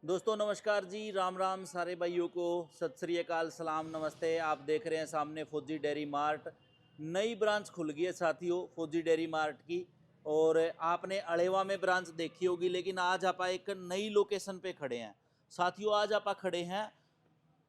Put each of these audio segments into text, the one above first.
दोस्तों नमस्कार जी, राम राम सारे भाइयों को, सत श्री अकाल, सलाम, नमस्ते। आप देख रहे हैं सामने फौजी डेयरी मार्ट। नई ब्रांच खुल गई है साथियों फौजी डेयरी मार्ट की। और आपने अड़ेवा में ब्रांच देखी होगी, लेकिन आज आप एक नई लोकेशन पे खड़े हैं साथियों। आज आप खड़े हैं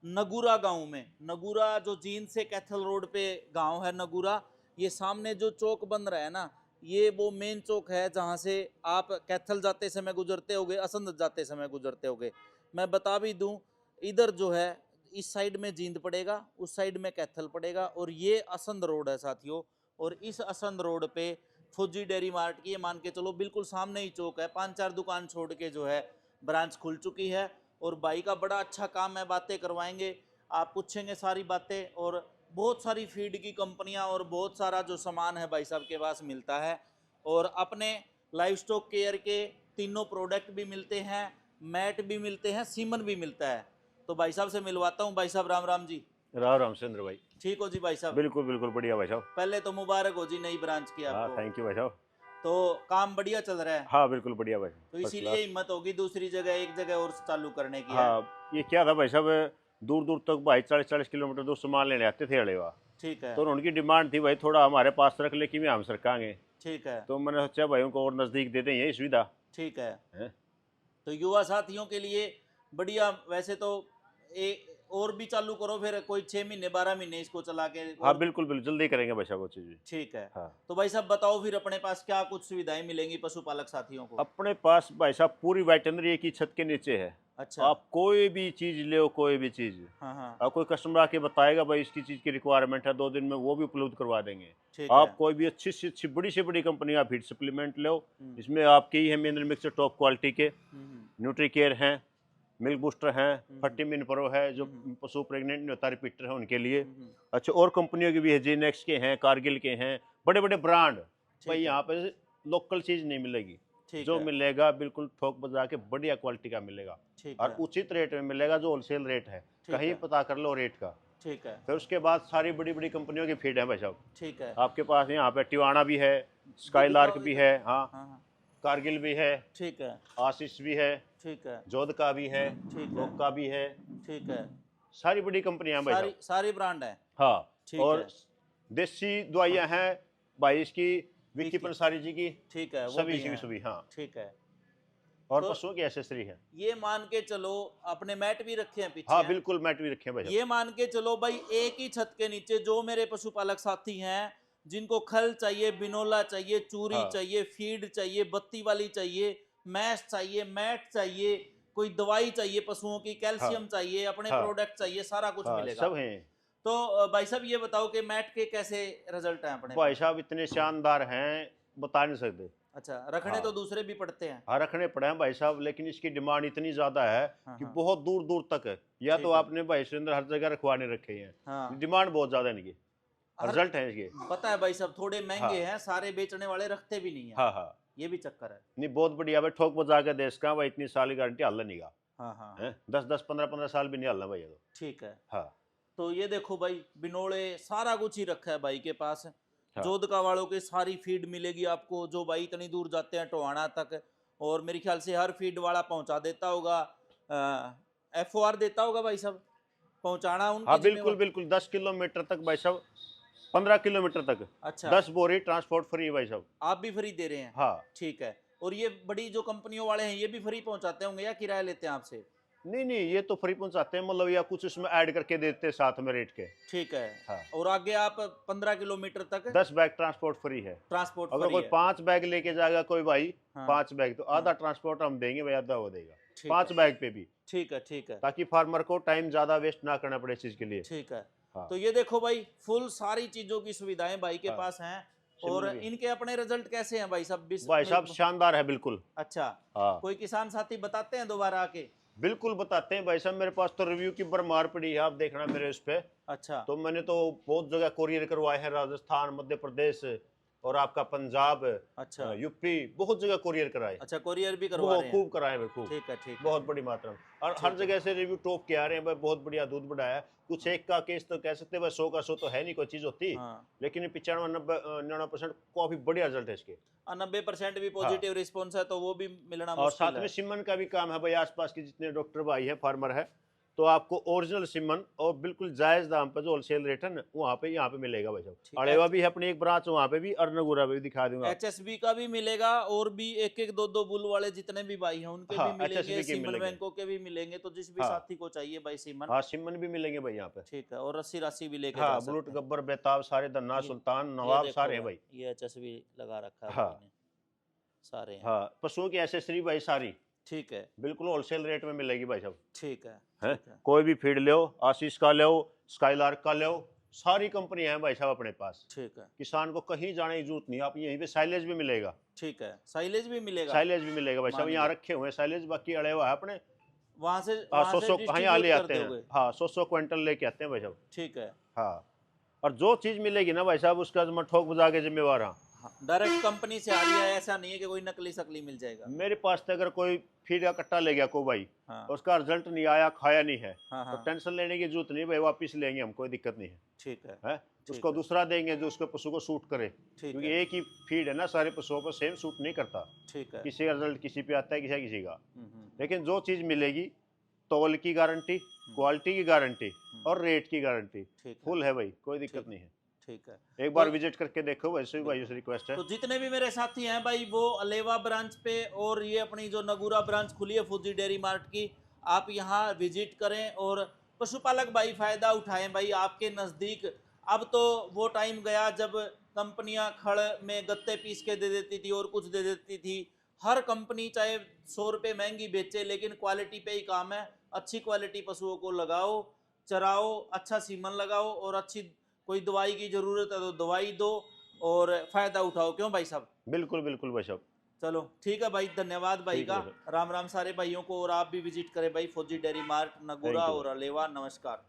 नगूरा गांव में। नगूरा जो जींद से कैथल रोड पे गांव है नगूरा। ये सामने जो चौक बन रहा है ना, ये वो मेन चौक है जहां से आप कैथल जाते समय गुजरते होगे, असंध जाते समय गुजरते होगे। मैं बता भी दूं, इधर जो है इस साइड में जींद पड़ेगा, उस साइड में कैथल पड़ेगा, और ये असंध रोड है साथियों। और इस असंध रोड पे फौजी डेयरी मार्ट की, ये मान के चलो बिल्कुल सामने ही चौक है। 5-4 दुकान छोड़ के जो है ब्रांच खुल चुकी है। और भाई का बड़ा अच्छा काम है, बातें करवाएंगे, आप पूछेंगे सारी बातें। और बहुत सारी फीड की कंपनियां और बहुत सारा जो सामान है भाई साहब के पास मिलता है। और अपने लाइव स्टॉक केयर के तीनों प्रोडक्ट भी मिलते हैं, मैट भी मिलते हैं, सीमन भी मिलता है। तो भाई साहब से मिलवाता हूँ। भाई साहब राम राम जी। राम रामचंद्र भाई। ठीक हो जी भाई साहब? बिल्कुल बिल्कुल बढ़िया भाई साहब। पहले तो मुबारक हो जी नई ब्रांच की हाँ आपको। थैंक यू भाई साहब। तो काम बढ़िया चल रहा है? हाँ बिल्कुल बढ़िया भाई, तो फर्स्ट इसीलिए क्लास। हिम्मत होगी दूसरी जगह, एक जगह और चालू करने की है। हाँ ये क्या था भाई साहब, दूर दूर तक भाई 40-40 किलोमीटर दूर सामान लेने आते थे अड़ेवा। ठीक है। तो उनकी डिमांड थी भाई थोड़ा हमारे पास रख ले कि भी हम सरकाएंगे। ठीक है। तो मैंने सोचा भाई उनको और नज़दीक दे दें यही सुविधा ठीक है। है। तो युवा साथियों के लिए बढ़िया। वैसे तो और भी चालू करो, फिर कोई 6 महीने 12 महीने इसको चला के हाँ और। बिल्कुल बिल्कुल जल्दी करेंगे भाई साहब वो चीज़ भी। ठीक है। हाँ तो भाई साहब बताओ फिर अपने पास क्या कुछ सुविधाएं मिलेंगी पशुपालक साथियों को? अपने पास भाई साहब पूरी वेटनरी एक ही छत के नीचे है। अच्छा। आप कोई भी चीज़ ले, कोई भी चीज़ हाँ हाँ। आप, कोई कस्टमर आके बताएगा भाई इसकी चीज़ की रिक्वायरमेंट है, 2 दिन में वो भी उपलब्ध करवा देंगे। ठीक है। आप कोई भी अच्छी से बड़ी कंपनी आप फीड सप्लीमेंट लो, हम्म। इसमें आपके ही है मिनरल मिक्सर टॉप क्वालिटी के, हम्म। न्यूट्री केयर हैं, मिल्क बूस्टर हैं, हम्म। 30 मिन प्रो है जो हम्म। पशु प्रेग्नेंट नहीं होता, रिपीटर है उनके लिए। हम्म। अच्छा और कंपनियों के भी है, जीनेक्स के हैं, कारगिल के हैं, बड़े बड़े ब्रांड। भाई ठीक है। यहाँ पे लोकल चीज़ नहीं मिलेगी, ठीक जो है। मिलेगा बिल्कुल थोक बजा के बढ़िया क्वालिटी का मिलेगा। ठीक और है। उचित रेट में मिलेगा, जो होलसेल रेट है ठीक कहीं है। पता कर लो रेट का। ठीक है। फिर उसके बाद सारी बड़ी बड़ी कंपनियों की फीड है भाई साहब ठीक है। आपके पास। यहाँ पे टिवाना भी है, स्काईलार्क दिखाओ भी इधर। है, हाँ हाँ हाँ। कारगिल भी है, ठीक है। आशीष भी है, ठीक है। जोध का भी है, ठीक है। रोक का भी है। ठीक है। सारी बड़ी कंपनियां हैं भाई सारी साहब। सारी ब्रांड है। हाँ ठीक और है। देसी दवाइयां हैं भाई इसकी, विक्की विकी। पंसारी जी की, ठीक है, वो सभी भी की है। सभी। हाँ ठीक है। और तो पशुओं की एसेसरी है। ये मान के चलो, अपने मैट भी रखे हैं पीछे हाँ हैं। बिल्कुल मैट भी रखे हैं भाई साहब। ये मान के चलो भाई, एक ही छत के नीचे जो मेरे पशुपालक साथी हैं, जिनको खल चाहिए, बिनोला चाहिए, चूरी हाँ चाहिए, फीड चाहिए, बत्ती वाली चाहिए, मैश चाहिए, मैट चाहिए, कोई दवाई चाहिए पशुओं की, हाँ कैल्शियम चाहिए, अपने हाँ प्रोडक्ट चाहिए, सारा कुछ हाँ मिलेगा। सब हैं। तो भाई साहब ये बताओ कि मैट के कैसे रिजल्ट हैं अपने भाई पास? साहब इतने शानदार हैं बता नहीं सकते। अच्छा, रखने हाँ तो दूसरे भी पड़ते हैं। हाँ रखने पड़े हैं भाई साहब, लेकिन इसकी डिमांड इतनी ज़्यादा है हाँ कि हाँ। बहुत दूर दूर तक है। या तो ठीक है। आपने भाई सुरेंद्र हर जगह रखवाने रखे हैं, हाँ। डिमांड बहुत ज़्यादा है इनकी, हर। रिजल्ट है इसके। पता है भाई साहब, थोड़े महंगे हाँ हैं, सारे बेचने वाले रखते भी नहीं है। हाँ हाँ ये भी चक्कर है। नहीं बहुत बढ़िया भाई, ठोक बजा के देश का भाई, इतनी साल की गारंटी हल नहीं का हाँ हाँ है, हाँ। 10-10 15-15 साल भी नहीं हलना भाई ये तो। ठीक है। हाँ तो ये देखो भाई, बिनोले सारा कुछ ही रखा है भाई के पास। हाँ जोधका वालों के सारी फीड मिलेगी आपको, जो भाई इतनी दूर जाते हैं टोहाना तक। और मेरे ख्याल से हर फीड वाला पहुंचा देता होगा, FOR देता होगा भाई साहब, पहुंचाना उनकी हाँ बिल्कुल जिम्मेवार। बिल्कुल 10 किलोमीटर तक भाई साहब, 15 किलोमीटर तक अच्छा। 10 बोरी ट्रांसपोर्ट फ्री है भाई साहब। आप भी फ्री दे रहे हैं? हाँ ठीक है। और ये बड़ी जो कंपनियों वाले हैं, ये भी फ्री पहुंचाते होंगे या किराया लेते हैं आपसे? नहीं नहीं ये तो फ्री पहुंचाते हैं, मतलब या कुछ उसमें ऐड करके देते हैं साथ में रेट के। ठीक है। हाँ और आगे आप 15 किलोमीटर तक 10 बैग ट्रांसपोर्ट फ्री है। ट्रांसपोर्ट अगर फ्री कोई है? 5 बैग लेके जाएगा कोई भाई, हाँ 5 बैग तो हाँ। आधा ट्रांसपोर्ट हम देंगे भाई, आधा वो देगा ठीक है। 5 बैग पे भी, ठीक है। ठीक है। ताकि फार्मर को टाइम ज्यादा वेस्ट ना करना पड़े इस चीज के लिए। ठीक है। हाँ तो ये देखो भाई, फुल सारी चीजों की सुविधाएं भाई के हाँ पास हैं। और सिमल भी है। इनके अपने रिजल्ट कैसे हैं भाई साहब? भाई साहब शानदार है बिल्कुल। अच्छा। हाँ कोई किसान साथी बताते हैं दोबारा आके? बिल्कुल बताते हैं भाई साहब, मेरे पास तो रिव्यू की भरमार पड़ी है, आप देखना मेरे इस पे। अच्छा। तो मैंने तो बहुत जगह कोरियर करवाए हैं, राजस्थान, मध्य प्रदेश, और आपका पंजाब, अच्छा यूपी, बहुत जगह कोरियर कराए। अच्छा, कोरियर भी करवा बहुत रहे हैं। खूब कराए भाई, खूब। ठीक है, ठीक है। बहुत बड़ी मात्रा में, और ठीक हर है। जगह से रिव्यू टॉप के आ रहे हैं भाई, बहुत बढ़िया दूध बढ़ाया है। कुछ एक का केस तो कह सकते हैं भाई, 100 का 100 तो है नहीं कोई चीज होती, हाँ, लेकिन 95-99% काफी बढ़िया रिजल्ट है इसके। 90% भी हाँ, पॉजिटिव रिस्पॉन्स है, तो वो भी मिलना और मुश्किल साथ में है। सिमन का भी काम है भाई, आसपास के जितने डॉक्टर भाई है, फार्मर है, तो आपको ओरिजिनल सिमन और बिल्कुल जायज दाम पर जो होलसेल रेट है ना, वहाँ पे यहाँ पे मिलेगा भाई साहब। ठीक अड़ेवा है। भी है अपनी एक ब्रांच वहाँ पे भी, और नगुरा पे भी दिखा दूंगा। HSB का भी मिलेगा, और भी एक एक दो दो बुल वाले जितने भी भाई हैं उनके भी हाँ, मिलेंगे, HSB के सीमन मिलेंगे। बैंकों के भी मिलेंगे, तो जिस भी हाँ, साथी को चाहिए भाई सीमन, हाँ, सिमन भी मिलेंगे भाई यहाँ पे। ठीक है, और रस्सी राशि भी लेके जा हाँ, बुलट, सकते हैं। गब्बर, बेताब सारे, धन्ना, ये सुल्तान, ये नवाब देखो सारे हैं भाई, भाई। ये HSB लगा रखा है भाई हाँ, ने, सारे हैं। हाँ, पशुओं की एसेसरी भाई सारी ठीक है, बिल्कुल होलसेल रेट में मिलेगी भाई साहब। ठीक है, है, ठीक है, कोई भी फीड लो, आशीष का लो, स्काईलार्क का लो, सारी कंपनियां हैं भाई साहब अपने पास। ठीक है, किसान को कहीं जाने की जरूरत नहीं, आप यहीं पे साइलेज भी मिलेगा। ठीक है। साइलेज भी मिलेगा, साइलेज भी मिलेगा भाई साहब, मान यहाँ गया। रखे हुए हैं साइलेज, बाकी अड़े हुआ है अपने। वहां से हाँ, वहां सौ से सौ कहीं आ डिस्ट्रीब्यूट ले कर आते हैं। दोगे। हाँ, 100 क्विंटल लेके आते हैं भाई साहब। ठीक है। हाँ, और जो चीज मिलेगी ना भाई साहब, उसका मैं ठोक बजा के जिम्मेवार हाँ। हाँ, डायरेक्ट कंपनी से आ रही है, ऐसा नहीं है कि कोई नकली सकली मिल जाएगा। मेरे पास तो अगर कोई फीड का कट्टा ले गया को भाई, हाँ, उसका रिजल्ट नहीं आया, खाया नहीं है, हाँ, तो हाँ, टेंशन लेने की जरूरत नहीं भाई, वापिस लेंगे हम, कोई दिक्कत नहीं है। ठीक है, है, ठीक उसको है, दूसरा देंगे जो उसके पशु को सूट करे, ठीक क्योंकि है, एक ही फीड है ना, सारे पशुओं पर सेम सूट नहीं करता। ठीक है। किसी का रिजल्ट किसी पे आता है, किसी का। हम्म, लेकिन जो चीज मिलेगी, तौल की गारंटी, क्वालिटी की गारंटी और रेट की गारंटी ठीक है, फुल है भाई, कोई दिक्कत ठीक, नहीं है। ठीक है। एक बार तो विजिट करके देखो, वैसे भी भाई बिल्कुल। से रिक्वेस्ट है। तो जितने भी मेरे साथी हैं भाई, वो अलेवा ब्रांच पे और ये अपनी जो नगूरा ब्रांच खुली है फौजी डेयरी मार्ट की, आप यहाँ विजिट करें और पशुपालक भाई फायदा उठाएं भाई आपके नज़दीक। अब तो वो टाइम गया जब कंपनियां खड़ में गत्ते पीस के दे देती थी और कुछ दे देती थी। हर कंपनी चाहे 100 रुपये महंगी बेचे, लेकिन क्वालिटी पे ही काम है। अच्छी क्वालिटी पशुओं को लगाओ, चराओ, अच्छा सीमन लगाओ, और अच्छी कोई दवाई की ज़रूरत है तो दवाई दो और फायदा उठाओ। क्यों भाई साहब? बिल्कुल बिल्कुल भाई साहब। चलो ठीक है भाई, धन्यवाद भाई ठीक है का। भाई साहब। राम राम सारे भाइयों को, और आप भी विजिट करें भाई फौजी डेयरी मार्ट थैंक नगुरा यू और भाई। अलेवा। नमस्कार।